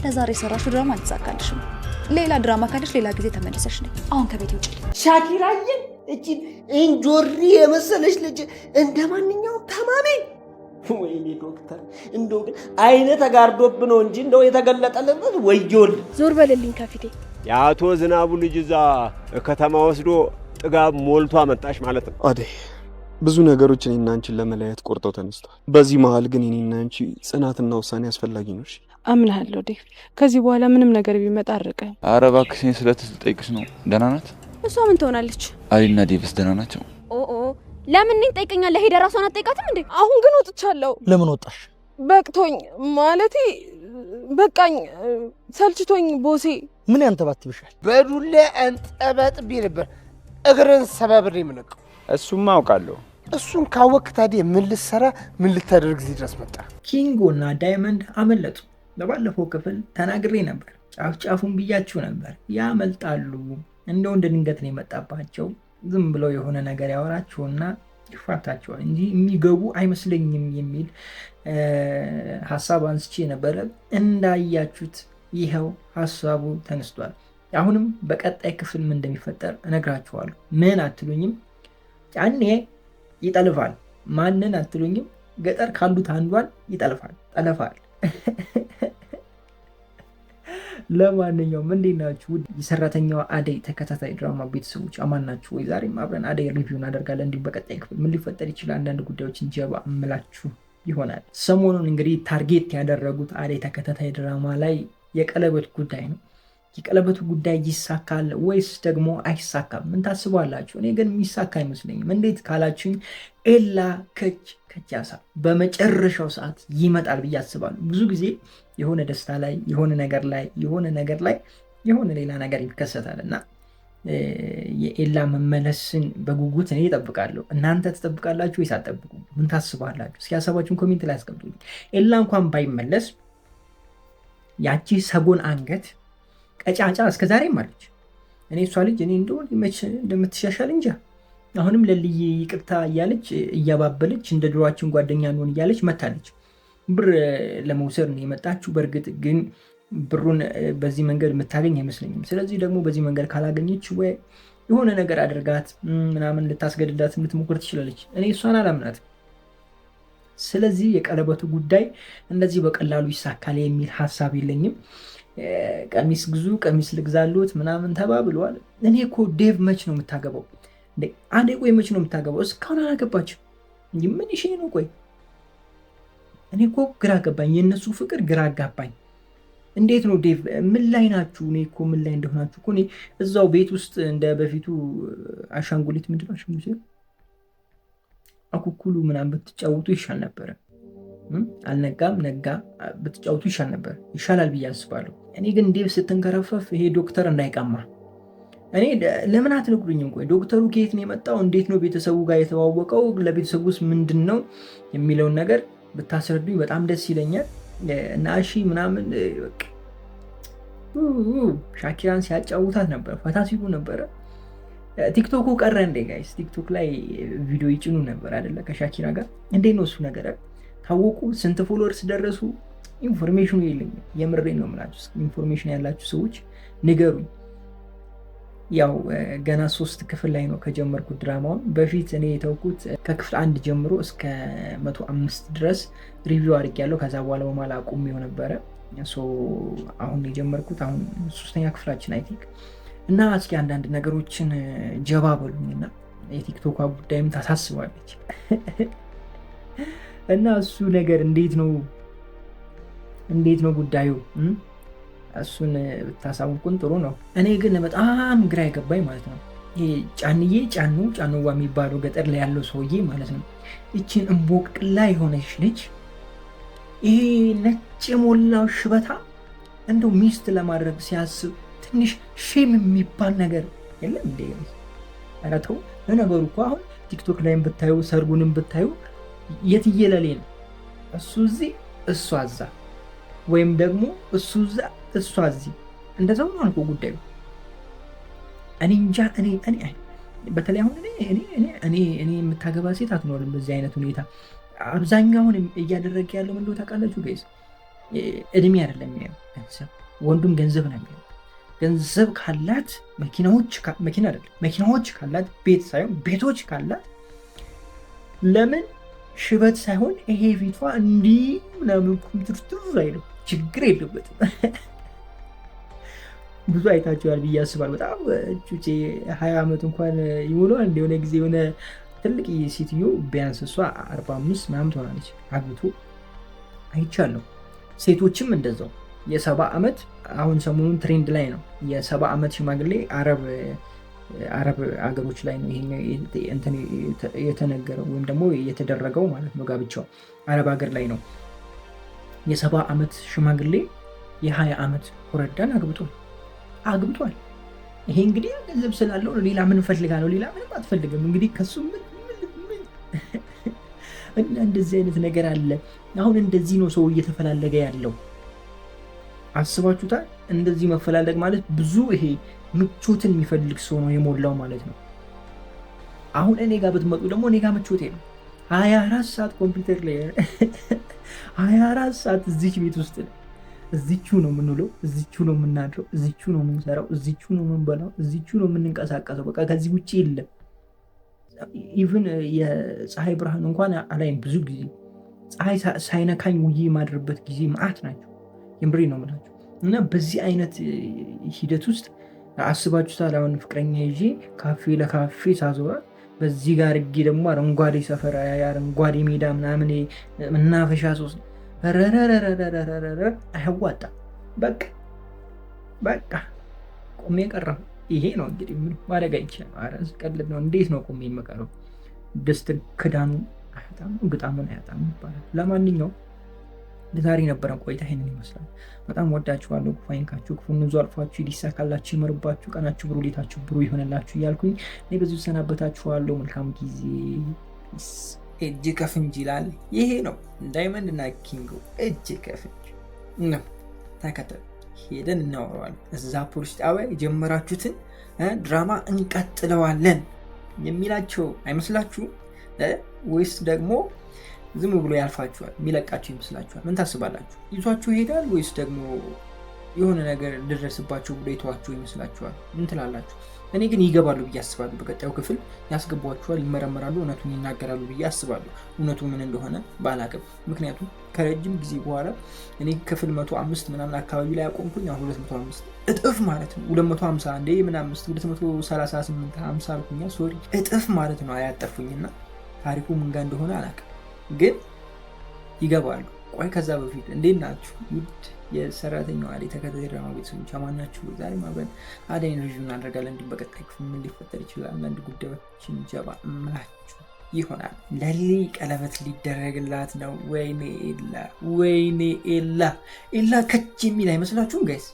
ለዛሬ ሰራሽው ድራማ አልተሳካልሽም። ሌላ ድራማ ካለሽ ሌላ ጊዜ ተመለሰሽ ነኝ። አሁን ከቤት ውጪ። ሻኪራዬን እቺን እንጆሪ የመሰለሽ ልጅ እንደማንኛውም ታማሚ ወይኔ ዶክተር እንደው ግን አይነ ተጋርዶብ ነው እንጂ እንደው የተገለጠለት ወይጆል። ዞር በልልኝ ከፊቴ። የአቶ ዝናቡ ልጅ እዛ ከተማ ወስዶ ጥጋብ ሞልቶ አመጣሽ ማለት ነው። አደይ ብዙ ነገሮች እኔና አንቺን ለመለያየት ቆርጠው ተነስተዋል። በዚህ መሀል ግን እኔና አንቺ ጽናትና ውሳኔ አስፈላጊ ነው። እሺ አምናለሁ ዴቭ። ከዚህ በኋላ ምንም ነገር ቢመጣ አርቀ። ኧረ እባክሽ ስለተጠይቅሽ ነው። ደህና ናት? እሷ ምን ትሆናለች? አሊና ዴቭስ ደህና ናቸው? ለምን እኔን ጠይቀኛለህ? ሄደ ራሷን አትጠይቃትም እንዴ? አሁን ግን ወጥቻለሁ። ለምን ወጣሽ? በቅቶኝ ማለቴ በቃኝ፣ ሰልችቶኝ ቦሴ። ምን ያንተባትብሻል? በዱላ አንጠበጥ ቢልብር እግርን ሰበብር ይምነቅ። እሱማ አውቃለሁ። እሱን ካወቅ ታዲያ ምን ልትሰራ ምን ልታደርግ እዚህ ድረስ መጣ? ኪንጎና ዳይመንድ አመለጡ። በባለፈው ክፍል ተናግሬ ነበር፣ ጫፍ ጫፉን ብያችሁ ነበር። ያመልጣሉ። እንደው እንደ ድንገት ነው የመጣባቸው። ዝም ብለው የሆነ ነገር ያወራቸውና ይፋታቸዋል እንጂ የሚገቡ አይመስለኝም የሚል ሀሳብ አንስቼ ነበረ። እንዳያችሁት ይኸው ሀሳቡ ተነስቷል። አሁንም በቀጣይ ክፍል ምን እንደሚፈጠር እነግራችኋለሁ። ምን አትሉኝም? ጫኔ ይጠልፋል። ማንን አትሉኝም? ገጠር ካሉት አንዷን ይጠልፋል። ጠለፋል። ለማንኛውም እንዴት ናችሁ? የሰራተኛዋ አደይ ተከታታይ ድራማ ቤተሰቦች አማን ናችሁ ወይ? ዛሬም አብረን አደይ ሪቪው እናደርጋለን። እንዲሁም በቀጣይ ክፍል ምን ሊፈጠር ይችላል አንዳንድ ጉዳዮችን ጀባ እምላችሁ ይሆናል። ሰሞኑን እንግዲህ ታርጌት ያደረጉት አደይ ተከታታይ ድራማ ላይ የቀለበት ጉዳይ ነው። የቀለበቱ ጉዳይ ይሳካል ወይስ ደግሞ አይሳካም? ምን ታስባላችሁ? እኔ ግን የሚሳካ አይመስለኝም። እንዴት ካላችሁኝ ኤላ ከቻሳ በመጨረሻው ሰዓት ይመጣል ብዬ አስባለሁ። ብዙ ጊዜ የሆነ ደስታ ላይ የሆነ ነገር ላይ የሆነ ሌላ ነገር ይከሰታል እና የኤላ መመለስን በጉጉት እኔ እጠብቃለሁ። እናንተ ትጠብቃላችሁ ወይስ አትጠብቁ? ምን ታስባላችሁ? እስኪ ሀሳባችሁን ኮሜንት ላይ አስቀምጡልኝ። ኤላ እንኳን ባይመለስ ያቺ ሰጎን አንገት ቀጫጫ እስከዛሬም አለች። እኔ እሷ ልጅ እኔ እንደሆነ መች እንደምትሻሻል እንጃ። አሁንም ለልዬ ይቅርታ እያለች እያባበለች እንደ ድሯችን ጓደኛ እንሆን እያለች መታለች። ብር ለመውሰድ ነው የመጣችው። በእርግጥ ግን ብሩን በዚህ መንገድ የምታገኝ አይመስለኝም። ስለዚህ ደግሞ በዚህ መንገድ ካላገኘች ወይ የሆነ ነገር አድርጋት ምናምን ልታስገድዳት ልትሞክር ትችላለች። እኔ እሷን አላምናት። ስለዚህ የቀለበቱ ጉዳይ እንደዚህ በቀላሉ ይሳካል የሚል ሀሳብ የለኝም። ቀሚስ ግዙ፣ ቀሚስ ልግዛሉት ምናምን ተባብለዋል። እኔ እኮ ዴቭ መች ነው የምታገባው? አንዴ ቆይ መች ነው የምታገባው? እስካሁን አላገባችም። ምን ይሽ ነው? ቆይ እኔ እኮ ግራ ገባኝ። የእነሱ ፍቅር ግራ አጋባኝ። እንዴት ነው ዴቭ? ምን ላይ ናችሁ? እኔ እኮ ምን ላይ እንደሆናችሁ እኮ እኔ እዛው ቤት ውስጥ እንደ በፊቱ አሻንጉሊት ምንድነው አሻንጉሊት አኩኩሉ ምናምን ብትጫወቱ ይሻል ነበረ። አልነጋም ነጋ ብትጫወቱ ይሻል ነበር። ይሻላል ብዬ አስባለሁ። እኔ ግን ዴቭ ስትንከረፈፍ ይሄ ዶክተር እንዳይቀማ እኔ ለምን አትነግሩኝም? ቆይ ዶክተሩ ከየት ነው የመጣው? እንዴት ነው ቤተሰቡ ጋር የተዋወቀው? ለቤተሰቡ ውስጥ ምንድን ነው የሚለውን ነገር ብታስረዱኝ በጣም ደስ ይለኛል። እና እሺ ምናምን ሻኪራን ሲያጫውታት ነበር፣ ፈታ ሲሉ ነበረ። ቲክቶኩ ቀረ እንዴ ጋይስ? ቲክቶክ ላይ ቪዲዮ ይጭኑ ነበር አይደለ? ከሻኪራ ጋር እንዴት ነው እሱ ነገር? ታወቁ? ስንት ፎሎወርስ ደረሱ? ኢንፎርሜሽኑ የለኝም። የምሬን ነው የምላችሁ። ኢንፎርሜሽን ያላችሁ ሰዎች ንገሩኝ። ያው ገና 3 ክፍል ላይ ነው ከጀመርኩት ድራማውን። በፊት እኔ የተውኩት ከክፍል 1 ጀምሮ እስከ 105 ድረስ ሪቪው አድርጌያለሁ። ከዛ በኋላ በማላ አቁሜው ነበረ። አሁን የጀመርኩት አሁን 3ኛ ክፍላችን አይ ቲንክ። እና እስኪ አንዳንድ ነገሮችን ጀባ በሉኝና የቲክቶክ ጉዳይም ታሳስባለች እና እሱ ነገር እንዴት ነው ጉዳዩ? እሱን ብታሳውቁን ጥሩ ነው። እኔ ግን በጣም ግራ የገባኝ ማለት ነው ይሄ ጫንዋ የሚባለው ገጠር ላይ ያለው ሰውዬ ማለት ነው። ይችን እምቦቅላ የሆነች ልጅ ይሄ ነጭ የሞላው ሽበታ እንደው ሚስት ለማድረግ ሲያስብ ትንሽ ሼም የሚባል ነገር የለም እንዴ? ኧረ ተው። ለነገሩ እኮ አሁን ቲክቶክ ላይም ብታዩ ሰርጉንም ብታዩ የትየለሌ ነው። እሱ እዚህ እሷ እዛ፣ ወይም ደግሞ እሱ እዛ እሷ እዚህ። እንደዛው ነው አልኩ ጉዳዩ። እኔ እንጃ። እኔ በተለይ አሁን እኔ የምታገባ ሴት አትኖርም በዚህ አይነት ሁኔታ። አብዛኛውን እያደረገ ያለው ምንድነው ታውቃላችሁ ጋይስ? እድሜ አይደለም የሚያየው ገንዘብ። ወንዱም ገንዘብ ነው የሚያየው። ገንዘብ ካላት መኪናዎች ካላት ቤት ሳይሆን ቤቶች ካላት ለምን ሽበት ሳይሆን ይሄ ፊቷ እንዲህ ምናምን ኩምትርትር አይልም፣ ችግር የለበትም። ብዙ አይታችኋል ብዬ አስባለሁ። በጣም ጩጬ 20 ዓመት እንኳን ይሞላል እንደሆነ ጊዜ የሆነ ትልቅ ሴትዮ ቢያንስ እሷ 45 ምናምን ትሆናለች አግብቶ አይቻለሁ። ሴቶችም እንደዛው የ70 ዓመት አሁን ሰሞኑን ትሬንድ ላይ ነው። የ70 ዓመት ሽማግሌ አረብ አገሮች ላይ ነው ይሄ የተነገረው ወይም ደግሞ የተደረገው ማለት ነው። ጋብቻው አረብ ሀገር ላይ ነው። የ70 ዓመት ሽማግሌ የ20 ዓመት ኮረዳን አግብቷል። ይሄ እንግዲህ ገንዘብ ስላለው ሌላ ምን ፈልጋ ነው? ሌላ ምንም አትፈልግም። እንግዲህ ከሱ ምን እና እንደዚህ አይነት ነገር አለ። አሁን እንደዚህ ነው ሰው እየተፈላለገ ያለው። አስባችሁታል? እንደዚህ መፈላለግ ማለት ብዙ ይሄ ምቾትን የሚፈልግ ሰው ነው የሞላው ማለት ነው። አሁን እኔ ጋር ብትመጡ ደግሞ እኔ ጋር ምቾት ነው። 24 ሰዓት ኮምፒውተር ላይ 24 ሰዓት እዚች ቤት ውስጥ ነው። እዚቹ ነው የምንውለው፣ እዚቹ ነው የምናድረው፣ እዚቹ ነው የምንሰራው፣ እዚቹ ነው የምንበላው፣ እዚቹ ነው የምንንቀሳቀሰው። በቃ ከዚህ ውጭ የለም። ኢቭን የፀሐይ ብርሃን እንኳን አላይም ብዙ ጊዜ። ፀሐይ ሳይነካኝ ውዬ የማድርበት ጊዜ መዓት ናቸው። የምሬ ነው የምላቸው። እና በዚህ አይነት ሂደት ውስጥ አስባችሁታል? አሁን ፍቅረኛ ይዤ ካፌ ለካፌ ሳዞራት በዚህ ጋር እጌ ደግሞ አረንጓዴ ሰፈር አረንጓዴ ሜዳ ምናምን መናፈሻ ሶስት አያዋጣም። በቃ ቆሜ ቀረሁ። ይሄ ነው እንግዲህ ምን ማድረግ አይቻልም። ኧረ ቀልድ ነው። እንዴት ነው ቆሜ የምቀረው? ደስትን ክዳኑ አያጣም ግጣሙን አያጣም ይባላል። ለማንኛውም ለዛሬ ነበረን ቆይታ ይሄንን ይመስላል። በጣም ወዳችኋለሁ። ክፉ አይንካችሁ፣ ክፉ ንዙ አልፏችሁ፣ ይሳካላችሁ፣ ይመርባችሁ፣ ቀናችሁ ብሩ፣ ሌታችሁ ብሩ ይሆንላችሁ እያልኩኝ እኔ በዚሁ ሰናበታችኋለሁ። መልካም ጊዜ። እጅ ከፍንጅ ይላል። ይሄ ነው ዳይመንድ እና ኪንጎ እጅ ከፍንጅ ነው። ተከተል ሄደን እናወራዋለን። እዛ ፖሊስ ጣቢያ የጀመራችሁትን ድራማ እንቀጥለዋለን የሚላቸው አይመስላችሁ ወይስ ደግሞ ዝም ብሎ ያልፋችኋል የሚለቃችሁ ይመስላችኋል? ምን ታስባላችሁ? ይዟችሁ ይሄዳል ወይስ ደግሞ የሆነ ነገር ልደርስባቸው ብሎ የተዋችሁ ይመስላችኋል? ምን ትላላችሁ? እኔ ግን ይገባሉ ብዬ አስባለሁ። በቀጣዩ ክፍል ያስገቧችኋል፣ ይመረመራሉ፣ እውነቱን ይናገራሉ ብዬ አስባለሁ። እውነቱ ምን እንደሆነ ባላቅም፣ ምክንያቱም ከረጅም ጊዜ በኋላ እኔ ክፍል 105 ምናምን አካባቢ ላይ አቆምኩኝ። አሁን 205 እጥፍ ማለት ነው። 250 እንደ ምን 5 238 50 አልኩኛ። ሶሪ እጥፍ ማለት ነው። አያጠፉኝና ታሪኩ ምን ጋር እንደሆነ አላቅም፣ ግን ይገባሉ። ቆይ ከዛ በፊት እንዴት ናችሁ ውድ የሰራተኛው አደይ ተከታታይ ድራማ ቤተሰቦች? አማናችሁ? ዛሬ አብረን አደይን ሪቪው እናደርጋለን። እንዲህ በቀጣይ ክፍል ምን ሊፈጠር ይችላል? አንዳንድ ጉዳዮችን ጀባ እምላችሁ ይሆናል። ለሊ ቀለበት ሊደረግላት ነው። ወይኔ ኤላ ከች የሚል አይመስላችሁም ጋይስ?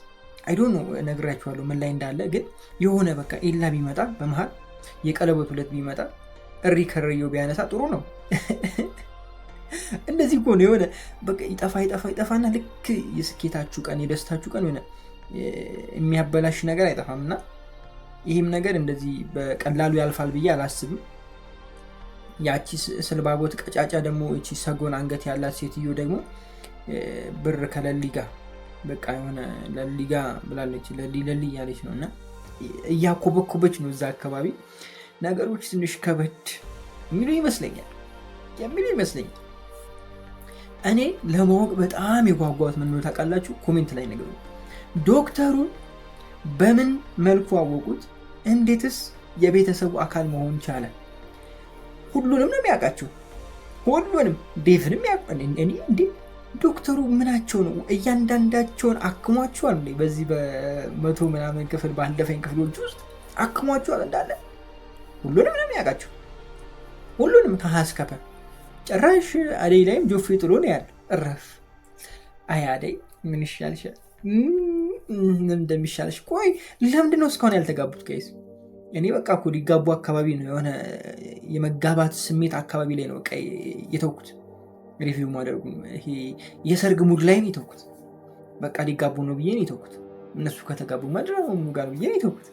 አይዶን ነው ነግራችኋለሁ ምን ላይ እንዳለ። ግን የሆነ በቃ ኤላ ቢመጣ በመሃል የቀለበቱ ዕለት ቢመጣ እሪ ከረየው ቢያነሳ ጥሩ ነው። እንደዚህ እኮ ነው። የሆነ በቃ ይጠፋና ልክ የስኬታችሁ ቀን የደስታችሁ ቀን የሆነ የሚያበላሽ ነገር አይጠፋም። እና ይህም ነገር እንደዚህ በቀላሉ ያልፋል ብዬ አላስብም። ያቺ ስልባቦት ቀጫጫ ደግሞ እቺ ሰጎን አንገት ያላት ሴትዮ ደግሞ ብር ከለሊ ጋር በቃ የሆነ ለሊ ጋር ብላለች። ለሊ ያለች ነው እና እያኮበኮበች ነው። እዛ አካባቢ ነገሮች ትንሽ ከበድ የሚሉ ይመስለኛል። እኔ ለማወቅ በጣም የጓጓሁት ምን ነው ታውቃላችሁ? ኮሜንት ላይ ነገሩ ዶክተሩን በምን መልኩ አወቁት? እንዴትስ የቤተሰቡ አካል መሆን ቻለ? ሁሉንም ነው የሚያውቃቸው። ሁሉንም ዴቭንም ያውቃል። እኔ እንዴ ዶክተሩ ምናቸው ነው? እያንዳንዳቸውን አክሟቸዋል። በዚህ በመቶ ምናምን ክፍል ባለፈኝ ክፍሎች ውስጥ አክሟቸዋል እንዳለ። ሁሉንም ነው የሚያውቃቸው። ሁሉንም ከሀስከፈ ጭራሽ አደይ ላይም ጆፌ ጥሎ ነው ያለ። እረፍ አይ አደይ ምን ይሻልሻል? እንደሚሻልሽ። ቆይ ለምንድን ነው እስካሁን ያልተጋቡት ጋይስ? እኔ በቃ እኮ ሊጋቡ አካባቢ ነው የሆነ የመጋባት ስሜት አካባቢ ላይ ነው በቃ የተውኩት። ሪቪው ማድረጉ ይሄ የሰርግ ሙድ ላይ ነው የተውኩት። በቃ ሊጋቡ ነው ብዬ ነው የተውኩት። እነሱ ከተጋቡ ማድረጉ ጋር ብዬ ነው የተውኩት።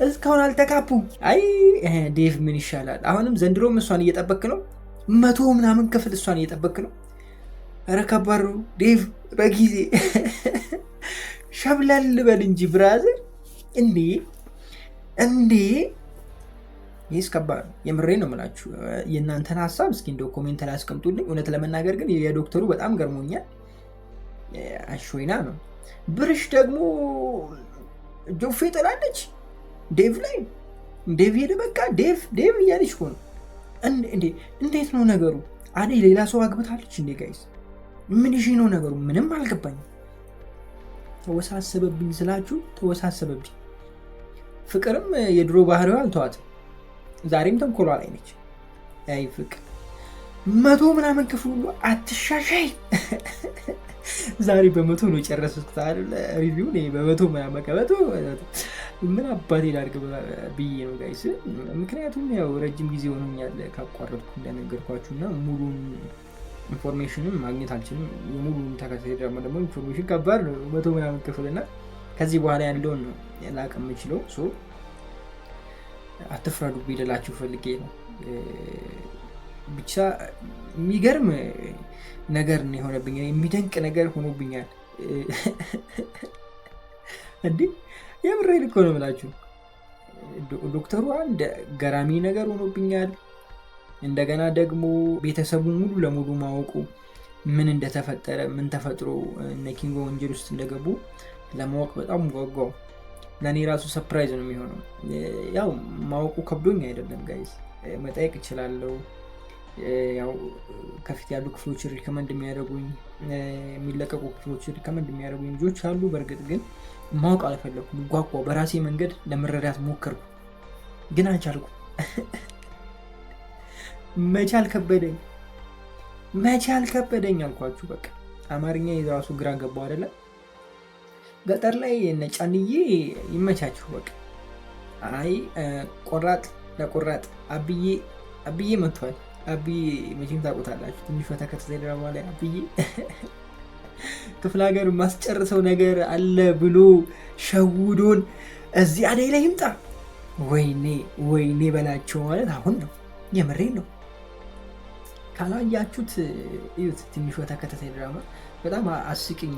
እስካሁን አልተጋቡም። አይ ዴቭ ምን ይሻላል? አሁንም ዘንድሮም እሷን እየጠበክ ነው። 100 ምናምን ክፍል እሷን እየጠበክ ነው። ኧረ ከባድ ነው ዴቭ። በጊዜ ሸብላል ልበል እንጂ ብራዘር። እንዴ ይህስ ከባድ ነው። የምሬ ነው የምላችሁ። የእናንተን ሀሳብ እስኪ እንደው ኮሜንት ላይ አስቀምጡልኝ። እውነት ለመናገር ግን የዶክተሩ በጣም ገርሞኛል። አሾይና ነው። ብርሽ ደግሞ ጆፌ ጥላለች ዴቭ ላይ። ዴቭ ሄደ በቃ ዴቭ እያለች ሆነ። እንዴት ነው ነገሩ? አዴ ሌላ ሰው አግብታለች እንዴ ጋይስ? ምን ይዤ ነው ነገሩ? ምንም አልገባኝም። ተወሳሰበብኝ ስላችሁ ተወሳሰበብኝ። ፍቅርም የድሮ ባህሪዋ አልተዋትም። ዛሬም ተንኮሏ ላይ ነች። አይ ፍቅር 100 ምናምን ክፍል ሁሉ አትሻሻይ። ዛሬ በ100 ነው የጨረስኩት አይደል? ሪቪው ነው በ100 ምናምን መቀበጡ ምን አባቴ ላድርግ ብዬ ነው ጋይስ። ምክንያቱም ያው ረጅም ጊዜ ሆኖኛል ካቋረጥኩ እንደነገርኳችሁ እና ሙሉን ኢንፎርሜሽንም ማግኘት አልችልም። የሙሉን ተከታታይ ድራማ ደግሞ ኢንፎርሜሽን ከባድ ነው 100 ምናምን ክፍል እና ከዚህ በኋላ ያለውን ነው ላቅ የምችለው። አትፍረዱ ቢደላችሁ ፈልጌ ነው። ብቻ የሚገርም ነገር ነው የሆነብኝ። የሚደንቅ ነገር ሆኖብኛል። እንዲህ የምሬን እኮ ነው የምላችሁ። ዶክተሩ አንድ ገራሚ ነገር ሆኖብኛል። እንደገና ደግሞ ቤተሰቡ ሙሉ ለሙሉ ማወቁ ምን እንደተፈጠረ ምን ተፈጥሮ እነ ኪንጎ ወንጀል ውስጥ እንደገቡ ለማወቅ በጣም ጓጓው። ለእኔ ራሱ ሰፕራይዝ ነው የሚሆነው። ያው ማወቁ ከብዶኝ አይደለም ጋይስ፣ መጠየቅ እችላለሁ። ያው ከፊት ያሉ ክፍሎች ሪከመንድ የሚያደርጉኝ የሚለቀቁ ክፍሎች ሪከመንድ የሚያደርጉኝ ልጆች አሉ። በእርግጥ ግን ማወቅ አልፈለኩም። ጓጓው። በራሴ መንገድ ለመረዳት ሞከርኩ፣ ግን አልቻልኩም። መቻል ከበደኝ አልኳችሁ። በቃ አማርኛ የራሱ ግራ ገባው አይደለም። ገጠር ላይ ነጫንዬ ይመቻችሁ። በቃ አይ ቆራጥ ለቆራጥ አብዬ መጥቷል። አብዬ መቼም ታውቁታላችሁ። ትንሽ ተከታታይ ድራማ ላይ አብዬ ክፍለ ሀገር ማስጨርሰው ነገር አለ ብሎ ሸውዶን እዚህ አደይ ላይ ይምጣ። ወይኔ በላቸው ማለት አሁን ነው። የምሬን ነው። ካላያችሁት እዩት። ትንሿ ተከታታይ ድራማ በጣም አስቂኝ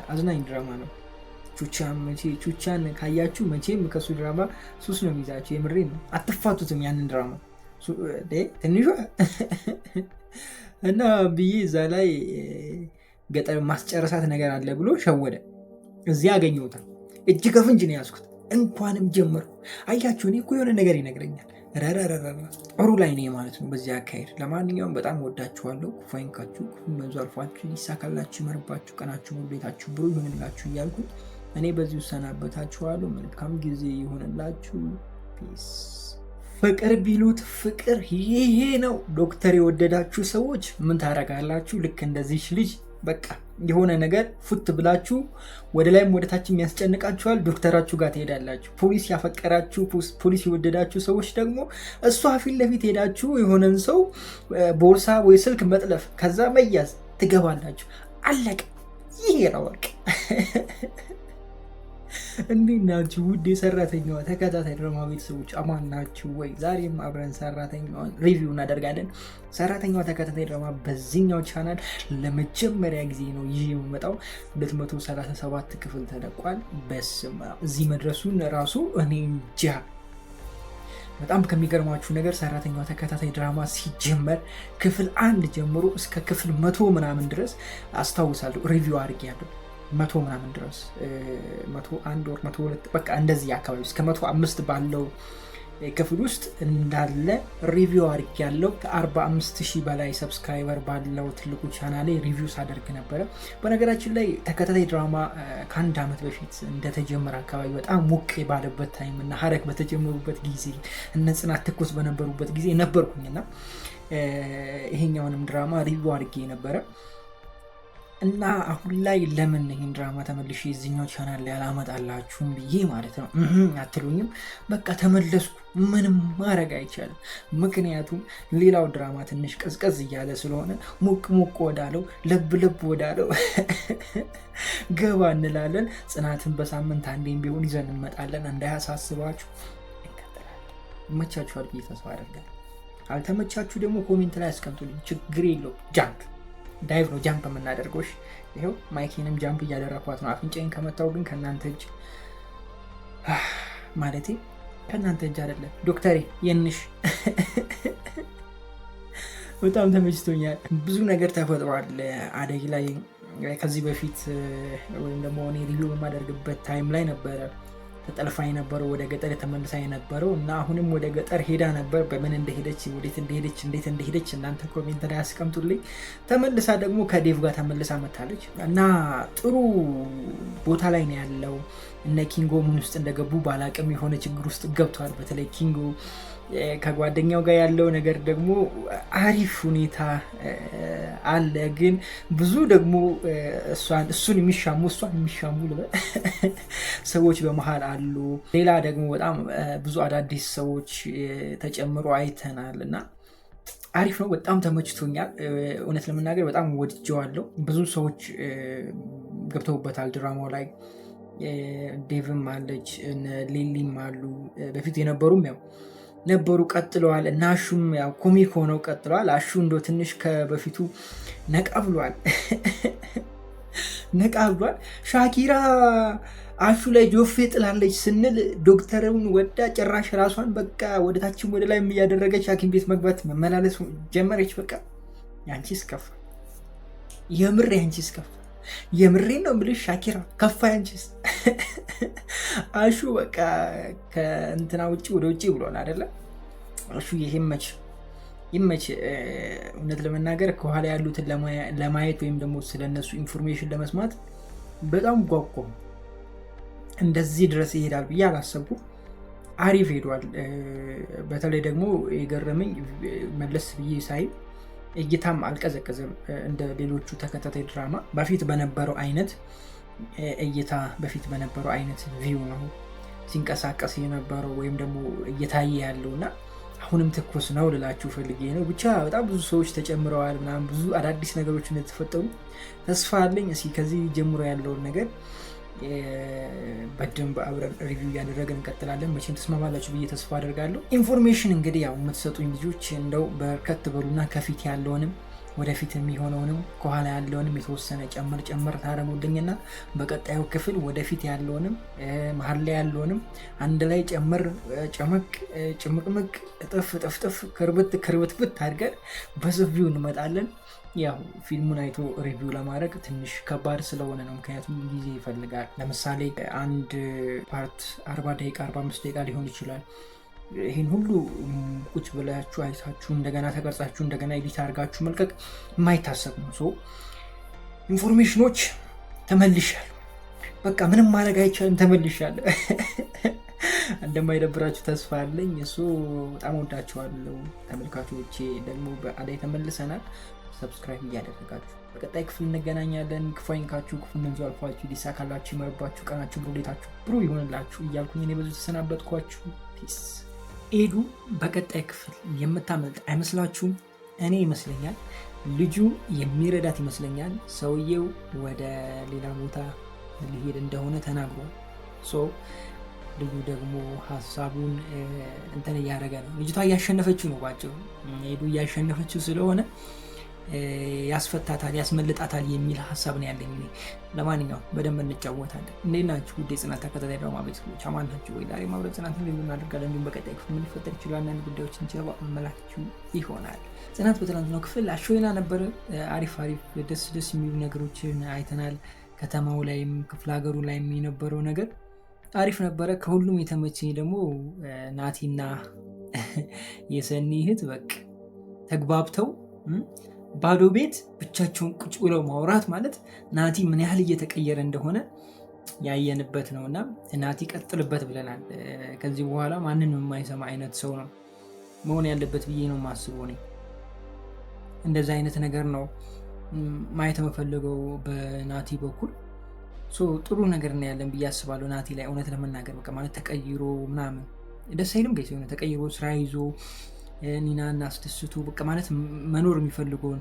አዝናኝ ድራማ ነው። ቹቻን ካያችሁ መቼም ከሱ ድራማ ሱስ ነው የሚይዛችሁ። የምሬን ነው። አትፋቱትም ያንን ድራማ ትንሿ እና ብዬ እዛ ላይ ገጠር ማስጨረሳት ነገር አለ ብሎ ሸወደ። እዚህ አገኘሁታል። እጅ ከፍንጅ ነው ያዝኩት። እንኳንም ጀመሩ። አያችሁ እኔ እኮ የሆነ ነገር ይነግረኛል። ጥሩ ላይ ነው ማለት ነው በዚህ አካሄድ። ለማንኛውም በጣም ወዳችኋለሁ። ክፉ አይንካችሁ፣ ክፉ መንዙ አልፏችሁ፣ ይሳካላችሁ፣ ይመርባችሁ፣ ቀናችሁ ሙሉ ቤታችሁ ብሩ ይሆንላችሁ እያልኩኝ እኔ በዚህ ውሰናበታችኋለሁ። መልካም ጊዜ ይሆንላችሁ። ፒስ። ፍቅር ቢሉት ፍቅር ይሄ ነው። ዶክተር የወደዳችሁ ሰዎች ምን ታረጋላችሁ? ልክ እንደዚች ልጅ በቃ የሆነ ነገር ፉት ብላችሁ ወደ ላይም ወደ ታችም ያስጨንቃችኋል። ዶክተራችሁ ጋር ትሄዳላችሁ። ፖሊስ ያፈቀራችሁ ፖሊስ የወደዳችሁ ሰዎች ደግሞ እሷ ፊት ለፊት ሄዳችሁ የሆነን ሰው ቦርሳ ወይ ስልክ መጥለፍ፣ ከዛ መያዝ ትገባላችሁ። አለቀ። ይሄ ነው በቃ። እንዴት ናችሁ ውድ የሰራተኛዋ ተከታታይ ድራማ ቤተሰቦች? አማን ናችሁ ወይ? ዛሬም አብረን ሰራተኛዋን ሪቪው እናደርጋለን። ሰራተኛዋ ተከታታይ ድራማ በዚህኛው ቻናል ለመጀመሪያ ጊዜ ነው ይህ የምመጣው። 237 ክፍል ተለቋል። በስመ አብ እዚህ መድረሱን ራሱ እኔ እንጃ። በጣም ከሚገርማችሁ ነገር ሰራተኛዋ ተከታታይ ድራማ ሲጀመር ክፍል 1 ጀምሮ እስከ ክፍል 100 ምናምን ድረስ አስታውሳለሁ ሪቪው አድርጌያለሁ። 100 ምናምን ድረስ 101 ወር 102 በቃ እንደዚህ አካባቢ እስከ 105 ባለው ክፍል ውስጥ እንዳለ ሪቪው አድርጌያለሁ። ከ45,000 በላይ ሰብስክራይበር ባለው ትልቁ ቻናሌ ሪቪው ሳደርግ ነበረ። በነገራችን ላይ ተከታታይ ድራማ ከአንድ ዓመት በፊት እንደተጀመረ አካባቢ በጣም ሞቅ ባለበት ታይም እና ሀረግ በተጀመሩበት ጊዜ እነ ጽናት ትኩስ በነበሩበት ጊዜ ነበርኩኝና ይሄኛውንም ድራማ ሪቪው አድርጌ ነበረ። እና አሁን ላይ ለምን ይህን ድራማ ተመልሼ የዚህኛው ቻናል ላይ አላመጣላችሁም ብዬ ማለት ነው አትሉኝም? በቃ ተመለስኩ። ምንም ማድረግ አይቻልም። ምክንያቱም ሌላው ድራማ ትንሽ ቀዝቀዝ እያለ ስለሆነ ሞቅ ወዳለው ለብ ወዳለው ገባ እንላለን። ጽናትን በሳምንት አንዴም ቢሆን ይዘን እንመጣለን። እንዳያሳስባችሁ እንቀጥላለን። ይመቻችኋል ብዬ ተስፋ አደርጋለሁ። አልተመቻችሁ ደግሞ ኮሜንት ላይ አስቀምጡልኝ። ችግር የለውም። ጃንክ ዳይቭ ነው ጃምፕ የምናደርገው። ይኸው ማይኬንም ጃምፕ እያደረኳት ነው። አፍንጫዬን ከመታው ግን ከእናንተ እጅ ማለቴ ከእናንተ እጅ አይደለም ዶክተሬ የንሽ በጣም ተመችቶኛል። ብዙ ነገር ተፈጥሯል አደይ ላይ። ከዚህ በፊት ወይም ደግሞ እኔ ሪቪው በማደርግበት ታይም ላይ ነበረ ተጠልፋ የነበረው ወደ ገጠር የተመልሳ የነበረው እና አሁንም ወደ ገጠር ሄዳ ነበር። በምን እንደሄደች ወዴት እንደሄደች እንዴት እንደሄደች እናንተ ኮሜንት ላይ አስቀምጡልኝ። ተመልሳ ደግሞ ከዴቭ ጋር ተመልሳ መታለች እና ጥሩ ቦታ ላይ ነው ያለው። እነ ኪንጎ ምን ውስጥ እንደገቡ ባላቅም የሆነ ችግር ውስጥ ገብቷል። በተለይ ኪንጎ ከጓደኛው ጋር ያለው ነገር ደግሞ አሪፍ ሁኔታ አለ። ግን ብዙ ደግሞ እሱን የሚሻሙ ሰዎች በመሀል አሉ። ሌላ ደግሞ በጣም ብዙ አዳዲስ ሰዎች ተጨምሮ አይተናል እና አሪፍ ነው። በጣም ተመችቶኛል። እውነት ለመናገር በጣም ወድጀዋለሁ። ብዙ ሰዎች ገብተውበታል ድራማው ላይ። ዴቭም አለች፣ ሊሊም አሉ። በፊት የነበሩም ያው ነበሩ ቀጥለዋል እና አሹም ያው ኮሚክ ሆነው ቀጥለዋል። አሹ እንዶ ትንሽ ከበፊቱ ነቃ ብሏል። ሻኪራ አሹ ላይ ጆፌ ጥላለች ስንል ዶክተርን ወዳ ጭራሽ ራሷን በቃ ወደታችን ወደ ላይ እያደረገች ሐኪም ቤት መግባት መመላለስ ጀመረች። በቃ ያንቺስ ከፋ፣ የምር ያንቺስ ከፋ። የምሬን ነው የምልሽ ሻኪራ ከፋ ያንቺስ። አሹ በቃ ከእንትና ውጭ ወደ ውጭ ብሏል አይደለ? አሹ ይመች። እውነት ለመናገር ከኋላ ያሉትን ለማየት ወይም ደግሞ ስለነሱ ኢንፎርሜሽን ለመስማት በጣም ጓጓሁ። እንደዚህ ድረስ ይሄዳል ብዬ አላሰብኩም። አሪፍ ሄዷል። በተለይ ደግሞ የገረመኝ መለስ ብዬ ሳይ እይታም አልቀዘቀዘም። እንደ ሌሎቹ ተከታታይ ድራማ በፊት በነበረው አይነት እይታ በፊት በነበረው አይነት ቪው ነው ሲንቀሳቀስ የነበረው ወይም ደግሞ እየታየ ያለው እና አሁንም ትኩስ ነው ልላችሁ ፈልጌ ነው። ብቻ በጣም ብዙ ሰዎች ተጨምረዋል ምናምን ብዙ አዳዲስ ነገሮች እንደተፈጠሩ ተስፋ አለኝ። እስኪ ከዚህ ጀምሮ ያለውን ነገር በደንብ አብረን ሪቪው እያደረግን እንቀጥላለን። መቼም ተስማማላችሁ ብዬ ተስፋ አደርጋለሁ። ኢንፎርሜሽን እንግዲህ ያው የምትሰጡኝ ልጆች እንደው በርከት በሉና ከፊት ያለውንም ወደፊት የሚሆነውንም ከኋላ ያለውንም የተወሰነ ጨመር ታረሙልኝና በቀጣዩ ክፍል ወደፊት ያለውንም መሀል ላይ ያለውንም አንድ ላይ ጭምቅምቅ ጥፍ ክርብት አድርገን በሰፊው እንመጣለን። ያው ፊልሙን አይቶ ሪቪው ለማድረግ ትንሽ ከባድ ስለሆነ ነው፣ ምክንያቱም ጊዜ ይፈልጋል። ለምሳሌ አንድ ፓርት 40 ደቂቃ 45 ደቂቃ ሊሆን ይችላል። ይህን ሁሉ ቁጭ ብላችሁ አይታችሁ እንደገና ተቀርጻችሁ እንደገና ኤዲት አድርጋችሁ መልቀቅ የማይታሰብ ነው። ኢንፎርሜሽኖች ተመልሻለሁ። በቃ ምንም ማድረግ አይቻልም። ተመልሻለሁ። እንደማይደብራችሁ ተስፋ አለኝ። እሱ በጣም ወዳችኋለሁ ተመልካቾቼ። ደግሞ በአዳይ ተመልሰናል። ሰብስክራይብ እያደረጋችሁ በቀጣይ ክፍል እንገናኛለን። ክፉ አይንካችሁ፣ ክፉ መንዙ አልፏችሁ፣ ሊሳካላችሁ፣ ይመርባችሁ፣ ቀናችሁ ብሩሌታችሁ ብሩ ይሆንላችሁ እያልኩኝ እኔ በዙ ተሰናበትኳችሁ። ፒስ። ኤዱ በቀጣይ ክፍል የምታመልጥ አይመስላችሁም? እኔ ይመስለኛል። ልጁ የሚረዳት ይመስለኛል። ሰውየው ወደ ሌላ ቦታ ሊሄድ እንደሆነ ተናግሯል። ልጁ ደግሞ ሀሳቡን እንትን እያደረገ ነው። ልጅቷ እያሸነፈችው ነው። ባጭሩ ኤዱ እያሸነፈችው ስለሆነ ያስፈታታል፣ ያስመልጣታል የሚል ሀሳብ ነው ያለኝ። ለማንኛውም በደንብ እንጫወታለን። እንዴት ናችሁ ውድ የጽናት ተከታታይ ድራማ ቤተሰቦች? አማን ናችሁ ወይ? ዛሬ ማብረት ጽናት እናደርጋለን። እንዲሁም በቀጣይ ክፍል ምን ሊፈጠር ይችላል አንዳንድ ጉዳዮችን ጀባ መላችሁ ይሆናል። ጽናት በትናንትናው ክፍል አሾይና ነበረ። አሪፍ ደስ የሚሉ ነገሮችን አይተናል። ከተማው ላይም ክፍለ ሀገሩ ላይም የነበረው ነገር አሪፍ ነበረ። ከሁሉም የተመቸኝ ደግሞ ናቲና የሰኒ እህት በቃ ተግባብተው ባዶ ቤት ብቻቸውን ቁጭ ብለው ማውራት ማለት ናቲ ምን ያህል እየተቀየረ እንደሆነ ያየንበት ነው እና ናቲ ቀጥልበት ብለናል። ከዚህ በኋላ ማንንም የማይሰማ አይነት ሰው ነው መሆን ያለበት ብዬ ነው የማስበው። እኔ እንደዚህ አይነት ነገር ነው ማየት የምፈልገው በናቲ በኩል። ጥሩ ነገር ነው ያለን ብዬ አስባለሁ ናቲ ላይ። እውነት ለመናገር በቃ ማለት ተቀይሮ ምናምን ደስ አይልም። ገ ሆነ ተቀይሮ ስራ ይዞ ኒናን አስደስቶ በቃ ማለት መኖር የሚፈልገውን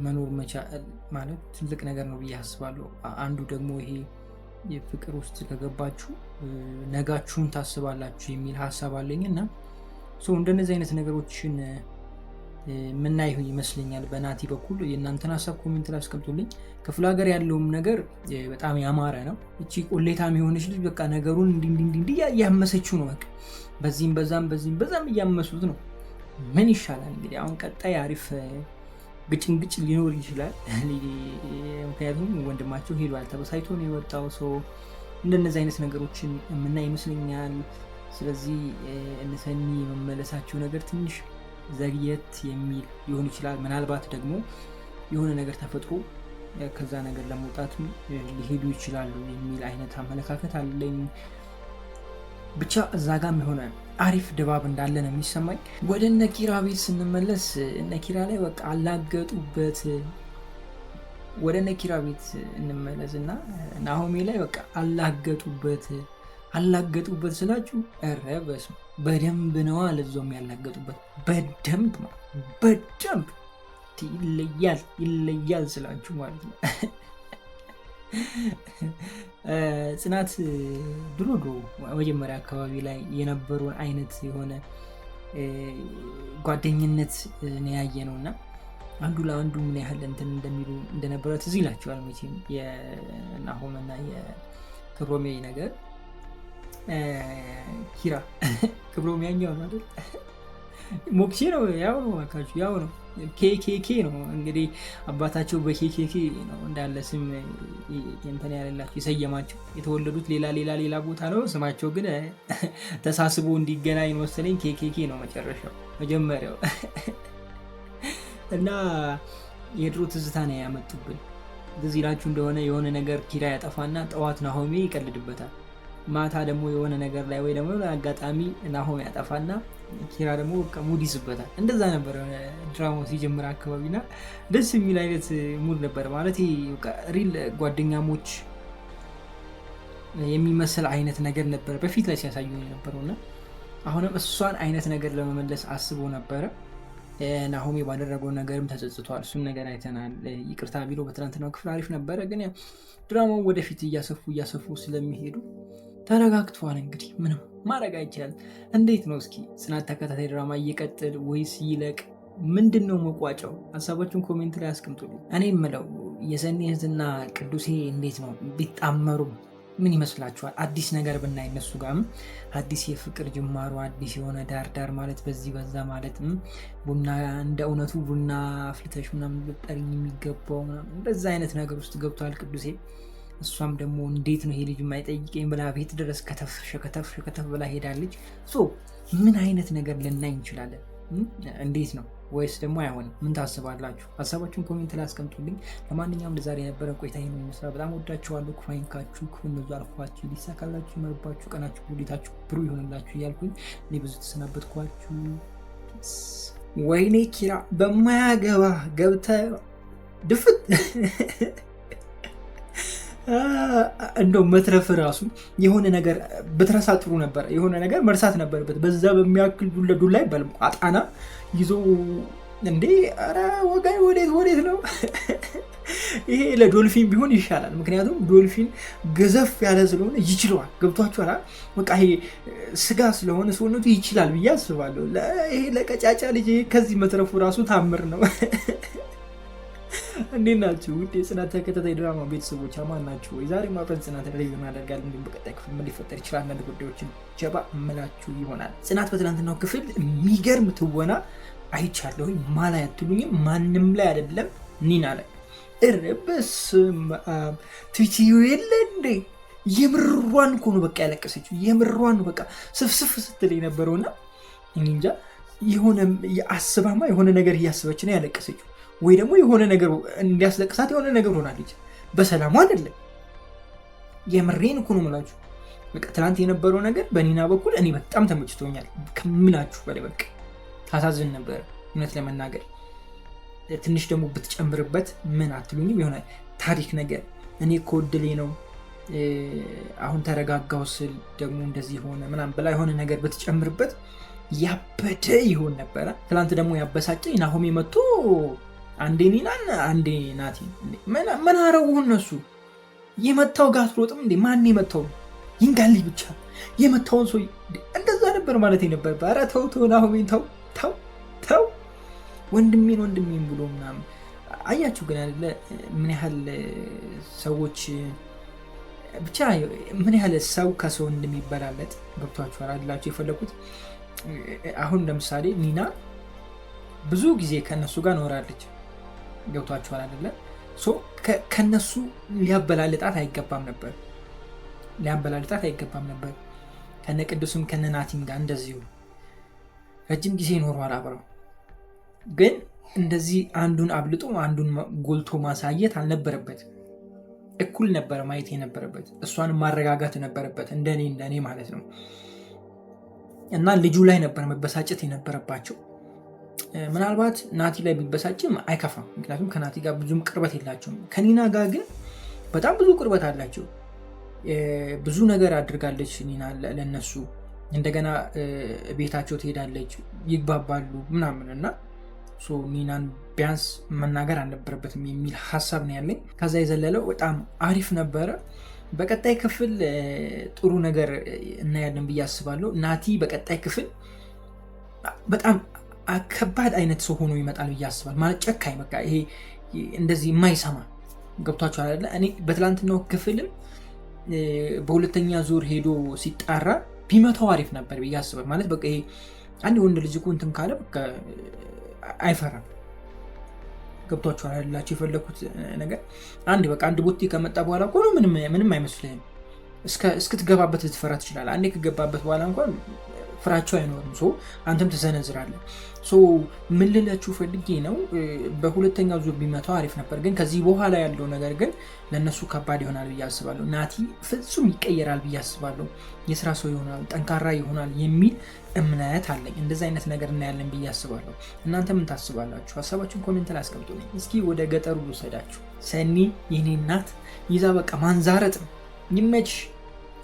መኖር ማለት ትልቅ ነገር ነው ብዬ አስባለሁ። አንዱ ደግሞ ይሄ የፍቅር ውስጥ ከገባችሁ ነጋችሁን ታስባላችሁ የሚል ሀሳብ አለኝ እና እንደነዚህ አይነት ነገሮችን ምናይ ይመስለኛል በናቲ በኩል። የእናንተን ሀሳብ ኮሜንት ላይ አስቀምጡልኝ። ክፍለ ሀገር ያለውም ነገር በጣም ያማረ ነው። እቺ ቆሌታም የሆነች ልጅ በቃ ነገሩን እንዲህ እያመሰችው ነው። በቃ በዚህም በዛም እያመሱት ነው። ምን ይሻላል እንግዲህ አሁን ቀጣይ አሪፍ ግጭንግጭ ሊኖር ይችላል። ምክንያቱም ወንድማቸው ሄዷል፣ ተበሳይቶ ነው የወጣው ሰው። እንደነዚህ አይነት ነገሮችን የምናይ ይመስለኛል። ስለዚህ እነሰኒ የመመለሳቸው ነገር ትንሽ ዘግየት የሚል ሊሆን ይችላል። ምናልባት ደግሞ የሆነ ነገር ተፈጥሮ ከዛ ነገር ለመውጣት ሊሄዱ ይችላሉ የሚል አይነት አመለካከት አለኝ። ብቻ እዛ ጋም የሆነ አሪፍ ድባብ እንዳለ ነው የሚሰማኝ። ወደ ነኪራ ቤት ስንመለስ ነኪራ ላይ በቃ አላገጡበት። ወደ ነኪራ ቤት እንመለስ እና ናሆሜ ላይ በቃ አላገጡበት ስላችሁ ኧረ በስመ አብ በደንብ ነው አለዞም ያላገጡበት። በደንብ ይለያል ስላችሁ ማለት ነው። ጽናት ድሮ መጀመሪያ አካባቢ ላይ የነበረውን አይነት የሆነ ጓደኝነት ያየ ነው እና አንዱ ለአንዱ ምን ያህል እንትን እንደሚሉ እንደነበረ ትዝ ይላችኋል መቼም የናሆምና የክብሮሜ ነገር። ኪራ ክብሮሜ ያኛው ነው አይደል? ሞክሼ ነው ያው ነው አካችሁ ያው ነው ኬኬኬ ነው እንግዲህ አባታቸው በኬኬኬ ነው እንዳለ ስም እንትን ያለላቸው የሰየማቸው። የተወለዱት ሌላ ቦታ ነው፣ ስማቸው ግን ተሳስቦ እንዲገናኝ መሰለኝ ኬኬኬ ነው መጀመሪያው እና የድሮ ትዝታ ነው ያመጡብን። እዚህ ይላችሁ እንደሆነ የሆነ ነገር ኪራ ያጠፋና ጠዋት ናሆሜ ይቀልድበታል። ማታ ደግሞ የሆነ ነገር ላይ ወይ ደግሞ አጋጣሚ ናሆሜ ያጠፋና ኪራ ደግሞ ሙድ ይዝበታል። እንደዛ ነበር ድራማው ሲጀምር አካባቢና ደስ የሚል አይነት ሙድ ነበር። ማለት ሪል ጓደኛሞች የሚመስል አይነት ነገር ነበር በፊት ላይ ሲያሳዩ የነበረውና አሁንም እሷን አይነት ነገር ለመመለስ አስቦ ነበረ። ናሆሜ ባደረገው ነገርም ተጸጽቷል። እሱን ነገር አይተናል። ይቅርታ ቢሎ በትናንትናው ክፍል አሪፍ ነበረ። ግን ድራማው ወደፊት እያሰፉ ስለሚሄዱ ተረጋግቷል። እንግዲህ ምንም ማድረግ አይቻልም። እንዴት ነው እስኪ ጽናት ተከታታይ ድራማ እየቀጥል ወይስ ይለቅ? ምንድን ነው መቋጫው? ሀሳባችሁን ኮሜንት ላይ አስቀምጡልኝ። እኔ የምለው የሰኒ እህትና ቅዱሴ እንዴት ነው ቢጣመሩ ምን ይመስላችኋል? አዲስ ነገር ብናይ እነሱ ጋርም አዲስ የፍቅር ጅማሩ አዲስ የሆነ ዳር ማለት በዚህ በዛ ማለት ቡና እንደ እውነቱ ቡና አፍልተሽ ምናምን ልጠሪኝ የሚገባው እንደዛ አይነት ነገር ውስጥ ገብቷል ቅዱሴ። እሷም ደግሞ እንዴት ነው ይሄ ልጅ የማይጠይቀኝ ብላ ቤት ድረስ ከተፍ ብላ ሄዳለች። ምን አይነት ነገር ልናይ እንችላለን? እንዴት ነው? ወይስ ደግሞ አይሆንም? ምን ታስባላችሁ? ሀሳባችሁን ኮሜንት ላይ አስቀምጡልኝ። ለማንኛውም ለዛሬ የነበረ ቆይታ ይህን ይመስላል። በጣም ወዳችኋለሁ። ክፉ አይንካችሁ፣ ክፉ እነዙ አልፏችሁ፣ ሊሳካላችሁ ይመርባችሁ፣ ቀናችሁ ሁሌታችሁ ብሩህ ይሆንላችሁ እያልኩኝ እኔ ብዙ ተሰናበትኳችሁ። ወይኔ ኪራ በማያገባ ገብተህ ድፍት እንደው መትረፍ ራሱ የሆነ ነገር ብትረሳ ጥሩ ነበር። የሆነ ነገር መርሳት ነበረበት። በዛ በሚያክል ዱላ ይባልም አጣና ይዞ እንዴ! ኧረ ወጋይ ወዴት ነው? ይሄ ለዶልፊን ቢሆን ይሻላል። ምክንያቱም ዶልፊን ገዘፍ ያለ ስለሆነ ይችለዋል። ገብቷችኋል? በቃ ይሄ ስጋ ስለሆነ ሰውነቱ ይችላል ብዬ አስባለሁ። ይሄ ለቀጫጫ ልጅ ከዚህ መትረፉ ራሱ ታምር ነው። እንዴት ናችሁ? ውድ የጽናት ተከታታይ ድራማ ቤተሰቦች አማን ናችሁ ወይ? ዛሬ አብረን ጽናት ሪቪው እናደርጋለን። እንዲሁም በቀጣይ ክፍል ምን ሊፈጠር ይችላል አንዳንድ ጉዳዮችን ጀባ እምላችሁ ይሆናል። ጽናት በትናንትናው ክፍል የሚገርም ትወና አይቻለሁ። ማን ላይ አትሉኝም? ማንም ላይ አይደለም፣ ኒና ላይ በስመ አብ ትይዩ የለ እንዴ! የምሯን እኮ ነው በቃ ያለቀሰችው። የምሯን ነው በቃ ስፍስፍ ስትል የነበረውና እንጃ የሆነ አስባማ የሆነ ነገር እያስበች ነው ያለቀሰችው። ወይ ደግሞ የሆነ ነገር እንዲያስለቅሳት የሆነ ነገር ሆናለች። በሰላሙ አይደለም። የምሬን እኮ ነው የምላችሁ። በቃ ትናንት የነበረው ነገር በኒና በኩል እኔ በጣም ተመችቶኛል ከምላችሁ በላይ። በቃ ታሳዝን ነበር እውነት ለመናገር። ትንሽ ደግሞ ብትጨምርበት ምን አትሉኝም? የሆነ ታሪክ ነገር እኔ እኮ እድሌ ነው አሁን ተረጋጋው ስል ደግሞ እንደዚህ ሆነ ምናምን ብላ የሆነ ነገር ብትጨምርበት ያበደ ይሆን ነበረ። ትናንት ደግሞ ያበሳጨኝ ናሆሜ መጥቶ አንዴ ኒናን አንዴ ናቲ ምን አረጉ እነሱ? የመታው ጋር አትሮጥም እንዴ? ማን የመታው? ይንጋልኝ ብቻ የመታውን ሰው እንደዛ ነበር ማለት ነበር። ኧረ ተው ናሆሜን ተው። ወንድሜን ብሎ ምናምን አያችሁ። ግን አይደለ ምን ያህል ሰዎች ብቻ ምን ያህል ሰው ከሰው እንደሚበላለጥ ገብቷችኋል አይደላችሁ የፈለኩት። አሁን ለምሳሌ ኒና ብዙ ጊዜ ከነሱ ጋር ኖራለች ገብቷችኋል አይደለ? ከነሱ ሊያበላልጣት አይገባም ነበር። ከነ ቅዱስም ከነ ናቲም ጋር እንደዚሁ ረጅም ጊዜ ኖሯል አብረው። ግን እንደዚህ አንዱን አብልጦ አንዱን ጎልቶ ማሳየት አልነበረበት። እኩል ነበር ማየት የነበረበት። እሷን ማረጋጋት ነበረበት እንደኔ ማለት ነው። እና ልጁ ላይ ነበር መበሳጨት የነበረባቸው። ምናልባት ናቲ ላይ ቢበሳጭም አይከፋም፣ ምክንያቱም ከናቲ ጋር ብዙም ቅርበት የላቸውም። ከኒና ጋር ግን በጣም ብዙ ቅርበት አላቸው። ብዙ ነገር አድርጋለች ኒና ለነሱ። እንደገና ቤታቸው ትሄዳለች፣ ይግባባሉ ምናምን እና ኒናን ቢያንስ መናገር አልነበረበትም የሚል ሀሳብ ነው ያለኝ። ከዛ የዘለለው በጣም አሪፍ ነበረ። በቀጣይ ክፍል ጥሩ ነገር እናያለን ብዬ አስባለሁ። ናቲ በቀጣይ ክፍል በጣም ከባድ አይነት ሰው ሆኖ ይመጣል ብዬ አስባለሁ። ማለት ጨካኝ፣ በቃ ይሄ እንደዚህ የማይሰማ ገብቷቸው አይደለ? እኔ በትላንትናው ክፍልም በሁለተኛ ዙር ሄዶ ሲጣራ ቢመታው አሪፍ ነበር ብዬ አስባለሁ። ማለት በቃ ይሄ አንድ ወንድ ልጅ እኮ እንትን ካለ በቃ አይፈራም። ገብቷቸው አይደላችሁ የፈለኩት ነገር። አንድ ቦቴ ከመጣ በኋላ እኮ ነው ምንም አይመስልህም። እስክትገባበት ልትፈራ ትችላለህ። አንዴ ከገባበት በኋላ እንኳን ፍራቸው አይኖርም። አንተም ትሰነዝራለህ። ምን ልላችሁ ፈልጌ ነው፣ በሁለተኛው ዙር ቢመታው አሪፍ ነበር። ግን ከዚህ በኋላ ያለው ነገር ግን ለነሱ ከባድ ይሆናል ብዬ አስባለሁ። ናቲ ፍጹም ይቀየራል ብዬ አስባለሁ። የስራ ሰው ይሆናል፣ ጠንካራ ይሆናል የሚል እምነት አለኝ። እንደዚህ አይነት ነገር እናያለን ብዬ አስባለሁ። እናንተ ምን ታስባላችሁ? ሀሳባችሁን ኮሜንት ላይ አስቀምጡልኝ። እስኪ ወደ ገጠሩ ልውሰዳችሁ። ሰኒ የኔ እናት ይዛ በቃ ማንዛረጥ ነው።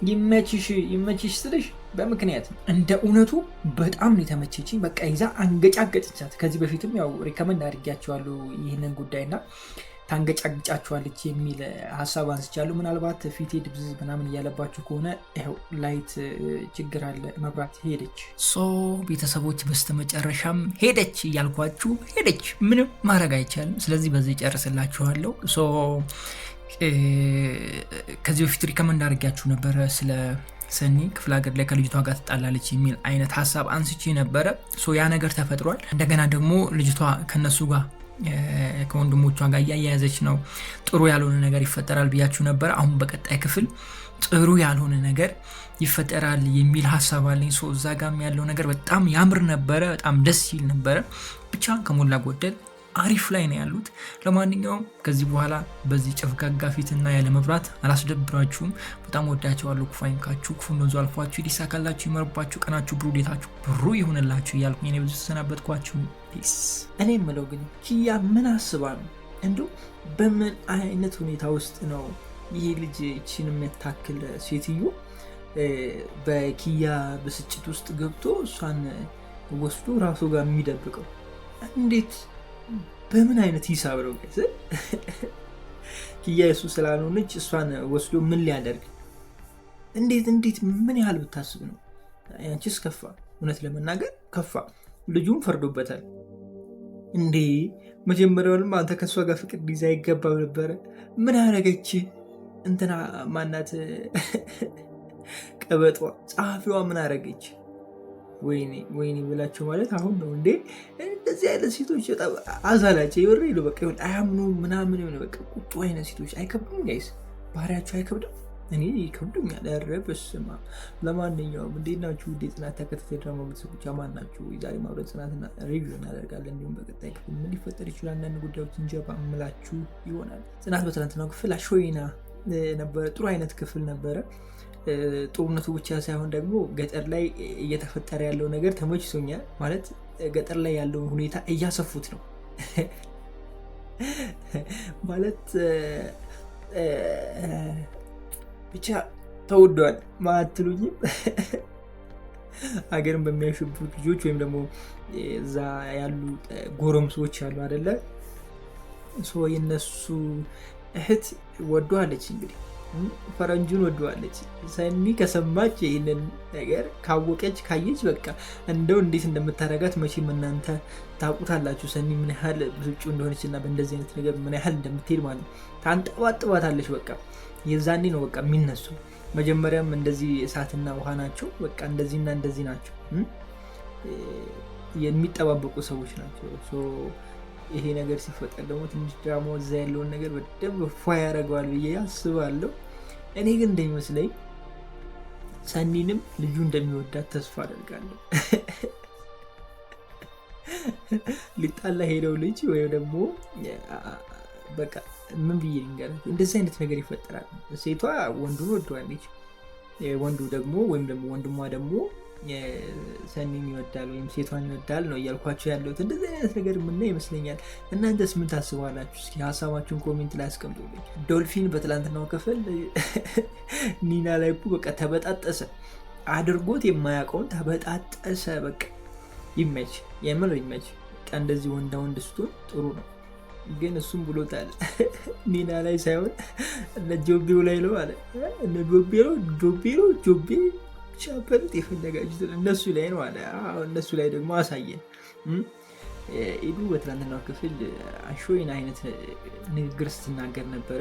ይመችሽ ስልሽ በምክንያት ነው። እንደ እውነቱ በጣም ነው የተመቸችኝ። በቃ ይዛ አንገጫገጭቻት። ከዚህ በፊትም ያው ሪከመንድ አድርጊያቸዋለሁ ይህንን ጉዳይና ታንገጫግጫቸዋለች የሚል ሀሳብ አንስቻለሁ። ምናልባት ፊቴ ድብዝዝ ምናምን እያለባችሁ ከሆነ ይኸው ላይት ችግር አለ፣ መብራት ሄደች። ቤተሰቦች በስተመጨረሻም ሄደች እያልኳችሁ ሄደች። ምንም ማድረግ አይቻልም። ስለዚህ በዚህ ጨርስላችኋለሁ። ከዚህ በፊት ሪከመንድ አድርጊያችሁ ነበረ ስለ ሰኒ ክፍለ ሀገር ላይ ከልጅቷ ጋር ትጣላለች የሚል አይነት ሀሳብ አንስቼ ነበረ። ያ ነገር ተፈጥሯል። እንደገና ደግሞ ልጅቷ ከነሱ ጋር ከወንድሞቿ ጋር እያያያዘች ነው። ጥሩ ያልሆነ ነገር ይፈጠራል ብያችሁ ነበር። አሁን በቀጣይ ክፍል ጥሩ ያልሆነ ነገር ይፈጠራል የሚል ሀሳብ አለኝ። እዛ ጋም ያለው ነገር በጣም ያምር ነበረ፣ በጣም ደስ ይል ነበረ። ብቻ ከሞላ ጎደል አሪፍ ላይ ነው ያሉት። ለማንኛውም ከዚህ በኋላ በዚህ ጨፍጋጋ ፊትና ያለ መብራት አላስደብራችሁም። በጣም ወዳችኋለሁ። ክፉ አይንካችሁ፣ ክፉ ነዙ አልፏችሁ፣ ይሳካላችሁ፣ ይመርባችሁ፣ ቀናችሁ ብሩ፣ ዴታችሁ ብሩ ይሁንላችሁ እያልኩ እኔ ብዙ ተሰናበትኳችሁ። ፒስ። እኔ የምለው ግን ኪያ ምን አስባ ነው? እንዲሁ በምን አይነት ሁኔታ ውስጥ ነው ይሄ ልጅ እቺን የምታክል ሴትዮ በኪያ ብስጭት ውስጥ ገብቶ እሷን ወስዶ ራሱ ጋር የሚደብቀው? እንዴት በምን አይነት ሂሳብ ነው? ኪያ እሱ ስላልሆነች እሷን ወስዶ ምን ሊያደርግ? እንዴት ምን ያህል ብታስብ ነው? ያንቺስ ከፋ፣ እውነት ለመናገር ከፋ። ልጁም ፈርዶበታል እንዴ። መጀመሪያውንም አንተ ከእሷ ጋር ፍቅር ሊይዝ አይገባም ነበረ። ምን አደረገች? እንትና ማናት ቀበጧ ጸሐፊዋ ምን አደረገች? ወይኔ ብላችሁ ማለት አሁን ነው እንዴ? እንደዚህ አይነት ሴቶች በጣም አዛላቸው ይወረ ይሉ በቃ ይሁን አያምኑ ምናምን ይሁን በቃ ቁጡ አይነት ሴቶች አይከብዱም? ጋይስ ባህሪያቸው አይከብድም? እኔ ይከብዱኛል። ኧረ በስመ አብ። ለማንኛውም እንዴት ናችሁ? ውድ የጽናት ተከታታይ ድራማ ቤተሰቦች አማን ናችሁ? ዛሬ ማውረድ ጽናትና ሪቪው እናደርጋለን። እንዲሁም በቀጣይ ክፍል ምን ሊፈጠር ይችላል አንዳንድ ጉዳዮች እንጀባ እምላችሁ ይሆናል። ጽናት በትናንትናው ክፍል አሾይና ነበረ። ጥሩ አይነት ክፍል ነበረ። ጦርነቱ ብቻ ሳይሆን ደግሞ ገጠር ላይ እየተፈጠረ ያለው ነገር ተመችቶኛል። ማለት ገጠር ላይ ያለውን ሁኔታ እያሰፉት ነው ማለት ብቻ ተወዷል ማትሉኝም ሀገርን በሚያሸብሩት ልጆች ወይም ደግሞ እዛ ያሉ ጎረምሶች ያሉ አይደለ? የነሱ እህት ወዷለች እንግዲህ ፈረንጁን ወደዋለች። ሰኒ ከሰማች ይህንን ነገር ካወቀች ካየች በቃ እንደው እንዴት እንደምታረጋት መቼም እናንተ ታውቁታላችሁ። ሰኒ ምን ያህል ብስጩ እንደሆነች እና በእንደዚህ አይነት ነገር ምን ያህል እንደምትሄድ ማለት ነው። ታንጠባጥባታለች። በቃ የዛኔ ነው በቃ የሚነሱ። መጀመሪያም እንደዚህ እሳትና ውሃ ናቸው። በቃ እንደዚህና እንደዚህ ናቸው። የሚጠባበቁ ሰዎች ናቸው። ይሄ ነገር ሲፈጠር ደግሞ ትንሽ ድራማ እዛ ያለውን ነገር በደንብ ፏ ያደርገዋል ብዬ አስባለሁ። እኔ ግን እንደሚመስለኝ ሰኒንም ልጁ እንደሚወዳት ተስፋ አደርጋለሁ። ሊጣላ ሄደው ልጅ ወይም ደግሞ በቃ ምን ብዬ ልንገራችሁ፣ እንደዚህ አይነት ነገር ይፈጠራል። ሴቷ ወንዱን ወደዋለች፣ ወንዱ ደግሞ ወይም ደግሞ ወንድሟ ደግሞ ሰኒን ይወዳል ወይም ሴቷን ይወዳል ነው እያልኳቸው ያለሁት። እንደዚህ አይነት ነገር ምና ይመስለኛል። እናንተስ ምን ታስባላችሁ? እስኪ ሀሳባችሁን ኮሜንት ላይ አስቀምጡልኝ። ዶልፊን በትላንትናው ክፍል ኒና ላይ በቃ ተበጣጠሰ፣ አድርጎት የማያውቀውን ተበጣጠሰ። በቃ ይመች፣ የምር ይመች። በቃ እንደዚህ ወንዳ ወንድ ስትሆን ጥሩ ነው። ግን እሱም ብሎታል ኒና ላይ ሳይሆን እነ ጆቤው ላይ ነው አለ። እነ ጆቤ ቻፐልት የፈለጋችሁትን እነሱ ላይ ነው አለ። እነሱ ላይ ደግሞ አሳየን። ኢዱ በትላንትናው ክፍል አሾይን አይነት ንግግር ስትናገር ነበረ።